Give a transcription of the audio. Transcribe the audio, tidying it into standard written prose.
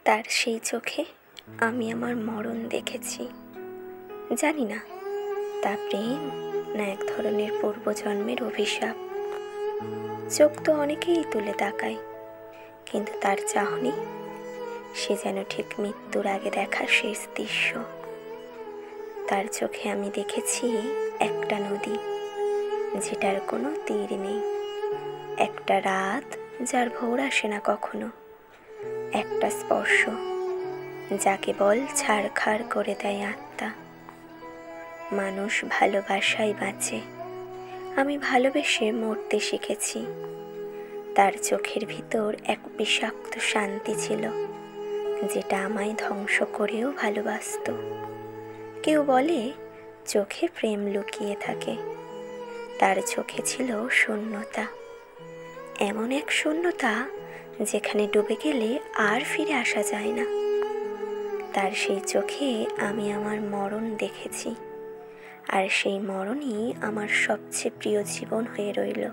তার সেই চোখে আমি আমার মরণ দেখেছি। জানি না তা প্রেম না এক ধরনের পূর্বজন্মের অভিশাপ। চোখ তো অনেকেই তুলে তাকায়, কিন্তু তার চাহনি সে যেন ঠিক মৃত্যুর আগে দেখা শেষ দৃশ্য। তার চোখে আমি দেখেছি একটা নদী যেটার কোনো তীর নেই, একটা রাত যার ভোর আসে না কখনো, একটা স্পর্শ যা কেবল ছাড়খাড় করে দেয় আত্মা। মানুষ ভালোবাসায় বাঁচে, আমি ভালোবেসে মরতে শিখেছি। তার চোখের ভিতর এক বিষাক্ত শান্তি ছিল যেটা আমায় ধ্বংস করেও ভালোবাসত। কেউ বলে চোখে প্রেম লুকিয়ে থাকে, তার চোখে ছিল শূন্যতা, এমন এক শূন্যতা যেখানে ডুবে গেলে আর ফিরে আসা যায় না। তার সেই চোখে আমি আমার মরণ দেখেছি, আর সেই মরণই আমার সবচেয়ে প্রিয় জীবন হয়ে রইল।